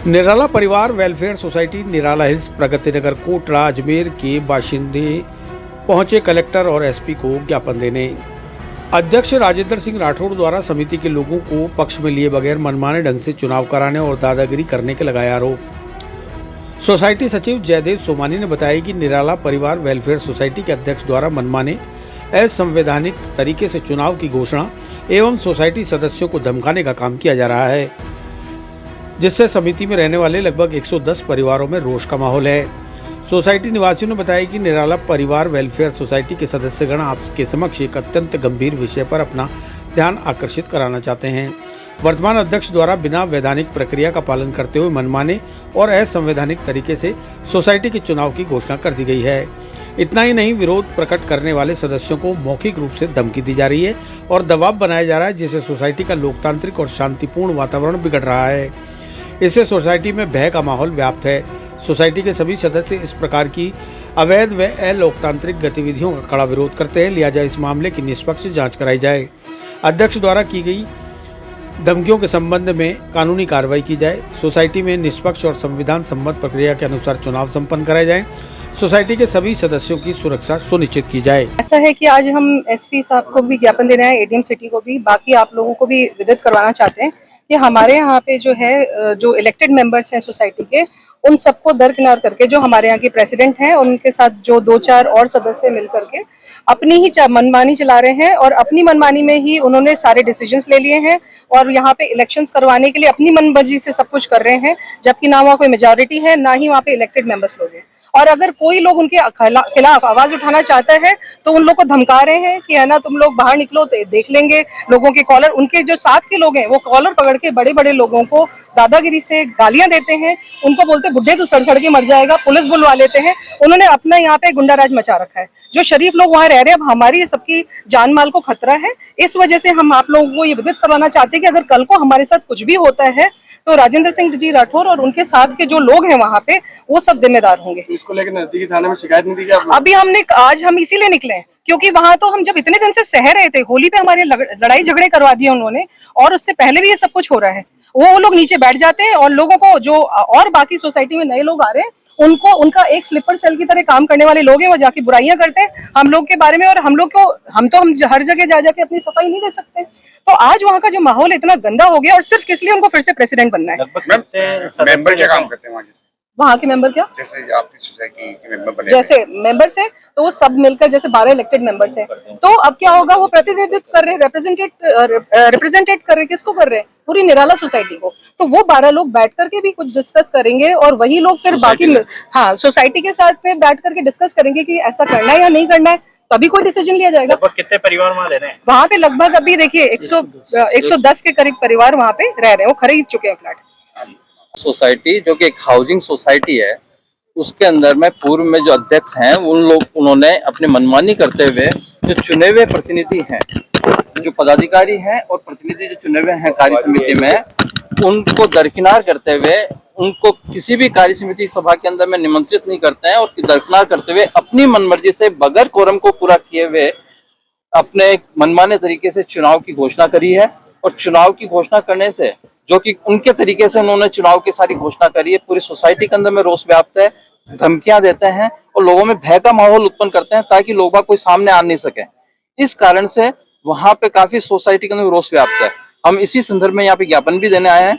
निराला परिवार welfare society निराला hills प्रगति नगर कोटड़ा अजमेर के बाशिंदे पहुंचे कलेक्टर और एसपी को ज्ञापन देने। अध्यक्ष राजेंद्र सिंह राठौड़ द्वारा समिति के लोगों को पक्ष में लिए बगैर मनमाने ढंग से चुनाव कराने और दादागिरी करने के लगाए आरोप। सोसाइटी सचिव जयदेव सोमानी ने बताया कि निराला परिवार वेलफेयर सोसाइटी के अध्यक्ष द्वारा मनमाने असंवैधानिक तरीके से चुनाव की घोषणा एवं सोसाइटी सदस्यों को धमकाने का काम किया जा रहा है, जिससे समिति में रहने वाले लगभग 110 परिवारों में रोष का माहौल है। सोसाइटी निवासियों ने बताया कि निराला परिवार वेलफेयर सोसाइटी के सदस्यगण आपके समक्ष एक अत्यंत गंभीर विषय पर अपना ध्यान आकर्षित कराना चाहते हैं। वर्तमान अध्यक्ष द्वारा बिना वैधानिक प्रक्रिया का पालन करते हुए मनमाने और असंवैधानिक तरीके से सोसाइटी के चुनाव की घोषणा कर दी गई है। इतना ही नहीं, विरोध प्रकट करने वाले सदस्यों को मौखिक रूप से धमकी दी जा रही है और दबाव बनाया जा रहा है, जिससे सोसाइटी का लोकतांत्रिक और शांतिपूर्ण वातावरण बिगड़ रहा है। इससे सोसाइटी में भय का माहौल व्याप्त है। सोसाइटी के सभी सदस्य इस प्रकार की अवैध व अलोकतांत्रिक गतिविधियों का कड़ा विरोध करते हैं। लिहाजा इस मामले की निष्पक्ष जांच कराई जाए। अध्यक्ष द्वारा की गई धमकियों के संबंध में कानूनी कार्रवाई की जाए। सोसाइटी में निष्पक्ष और संविधान सम्मत प्रक्रिया के अनुसार चुनाव संपन्न कराए जाएं। सोसाइटी के सभी सदस्यों की सुरक्षा सुनिश्चित की जाए। ऐसा है कि आज हम एसपी साहब को भी ज्ञापन दे रहे हैं, एडीएम सिटी को भी, बाकी आप लोगों को भी विदित करवाना चाहते हैं कि हमारे यहाँ पे जो है जो इलेक्टेड मेंबर्स हैं सोसाइटी के, उन सबको दरकिनार करके जो हमारे यहाँ के प्रेसिडेंट हैं और उनके साथ जो 2-4 और सदस्य मिल करके अपनी ही मनमानी चला रहे हैं और अपनी मनमानी में ही उन्होंने सारे डिसीजंस ले लिए हैं और यहाँ पे इलेक्शंस करवाने के लिए अपनी मनमर्जी से सब कुछ कर रहे हैं, जबकि ना वहाँ कोई मेजोरिटी है ना ही वहाँ पे इलेक्टेड मेंबर्स लोग हैं। और अगर कोई लोग उनके खिलाफ आवाज उठाना चाहता है तो उन लोग को धमका रहे हैं कि है ना, तुम लोग बाहर निकलो तो देख लेंगे। लोगों के कॉलर, उनके जो साथ के लोग हैं वो कॉलर पकड़ के बड़े बड़े लोगों को दादागिरी से गालियां देते हैं, उनको बोलते बुढ़े तो सड़ के मर जाएगा, पुलिस बुलवा लेते हैं। उन्होंने अपना यहाँ पे गुंडाराज मचा रखा है। जो शरीफ लोग वहाँ रह रहे हैं, अब हमारी सबकी जान माल को खतरा है। इस वजह से हम आप लोगों को ये विदित करवाना चाहते हैं कि अगर कल को हमारे साथ कुछ भी होता है तो राजेंद्र सिंह जी राठौर और उनके साथ के जो लोग हैं वहाँ पे, वो सब जिम्मेदार होंगे। तो इसको लेकर नजदीकी थाने में शिकायत नहीं दी क्या? अभी आज हम इसीलिए निकले हैं क्योंकि वहां तो हम जब इतने दिन से सह रहे थे, होली पे हमारे लड़ाई झगड़े करवा दिए उन्होंने, और उससे पहले भी ये सब कुछ हो रहा है। वो लोग नीचे बैठ जाते हैं और लोगों को, जो और बाकी सोसाइटी में नए लोग आ रहे हैं, उनको उनका एक स्लीपर सेल की तरह काम करने वाले लोग हैं, वो जाके बुराइयां करते हैं हम लोग के बारे में। और हम लोग को हम हर जगह जा जाके अपनी सफाई नहीं दे सकते। तो आज वहाँ का जो माहौल इतना गंदा हो गया, और सिर्फ किस लिए उनको फिर से प्रेसिडेंट बनना है। मेंबर क्या काम करते हैं वहाँ के मेंबर क्या, जैसे आपकी सोसाइटी के मेंबर बने, जैसे मेंबर्स हैं तो वो सब मिलकर, जैसे 12 इलेक्टेड मेंबर्स हैं, तो अब क्या होगा, वो प्रतिनिधित्व कर रहे हैं, रिप्रेजेंटेट कर रहे हैं, किसको कर रहे हैं, पूरी निराला सोसाइटी को। तो वो 12 लोग बैठ करके भी कुछ डिस्कस करेंगे और वही लोग फिर बाकी, हाँ, सोसाइटी के साथ में बैठ करके डिस्कस करेंगे कि ऐसा करना है या नहीं करना है, तभी कोई डिसीजन लिया जाएगा। कितने परिवार वहाँ रह रहे हैं? वहाँ पे लगभग अभी देखिए 110 के करीब परिवार वहाँ पे रह रहे हैं, वो खरीद चुके हैं फ्लैट। सोसाइटी जो कि एक हाउसिंग सोसाइटी है, उसके अंदर में पूर्व में जो अध्यक्ष हैं उन्होंने अपने मनमानी करते हुए जो चुने हुए प्रतिनिधि हैं, जो पदाधिकारी हैं और प्रतिनिधि जो चुने हुए हैं कार्य समिति में, उनको दरकिनार करते हुए, उनको किसी भी कार्य समिति सभा के अंदर में निमंत्रित नहीं करते हैं और दरकिनार करते हुए अपनी मनमर्जी से बगैर कोरम को पूरा किए हुए अपने मनमाने तरीके से चुनाव की घोषणा करी है। और चुनाव की घोषणा करने से, जो कि उनके तरीके से उन्होंने चुनाव की सारी घोषणा करी है, पूरी सोसाइटी के अंदर में रोष व्याप्त है, धमकियां देते हैं और लोगों में भय का माहौल उत्पन्न करते हैं ताकि लोग कोई सामने आ नहीं सके। इस कारण से वहां पे काफी सोसाइटी के अंदर रोष व्याप्त है। हम इसी संदर्भ में यहाँ पे ज्ञापन भी देने आए हैं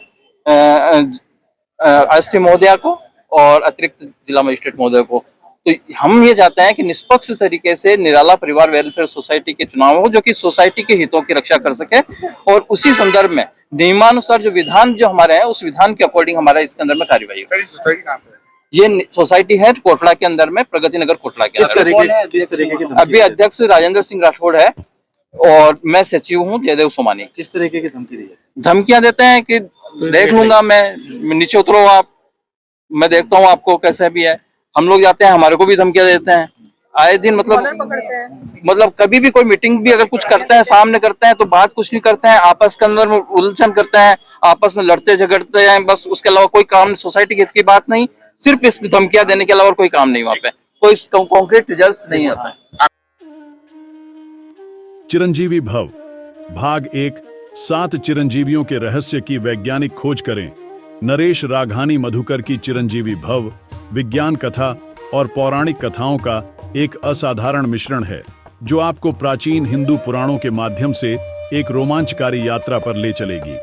एसपी महोदया को और अतिरिक्त जिला मजिस्ट्रेट महोदय को। तो हम ये चाहते हैं कि निष्पक्ष तरीके से निराला परिवार वेलफेयर सोसाइटी के चुनाव हो, जो कि सोसाइटी के हितों की रक्षा कर सके, और उसी संदर्भ में नियमानुसार जो विधान जो हमारे हैं, उस विधान के अकॉर्डिंग हमारा इसके अंदर में कार्यवाही हो। ये सोसाइटी है कोटड़ा के अंदर में, प्रगति नगर कोटड़ा के अंदर। किस तरीके की अभी अध्यक्ष राजेंद्र सिंह राठौड़ है और मैं सचिव हूँ जयदेव सोमानी। किस तरीके की धमकी दी है? धमकियां देते हैं कि देख लूंगा मैं, नीचे उतरो आप, मैं देखता हूँ आपको कैसे भी है। हम लोग जाते हैं, हमारे को भी धमकियां देते हैं आए दिन। मतलब कभी भी कोई मीटिंग भी अगर कुछ करते हैं, सामने करते हैं, तो बात कुछ नहीं करते हैं, आपस के अंदर में उलझन करते हैं, आपस में लड़ते झगड़ते हैं, बस उसके अलावा कोई काम सोसाइटी के हित की बात नहीं। सिर्फ इस धमकियां देने के अलावा कोई काम नहीं, वहाँ पे कोई कॉन्क्रीट रिजल्ट नहीं आता है। चिरंजीवी भव भाग 1 7 चिरंजीवियों के रहस्य की वैज्ञानिक खोज करें। नरेश राघानी मधुकर की चिरंजीवी भव, विज्ञान कथा और पौराणिक कथाओं का एक असाधारण मिश्रण है जो आपको प्राचीन हिंदू पुराणों के माध्यम से एक रोमांचकारी यात्रा पर ले चलेगी।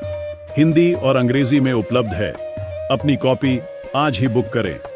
हिंदी और अंग्रेजी में उपलब्ध है। अपनी कॉपी आज ही बुक करें।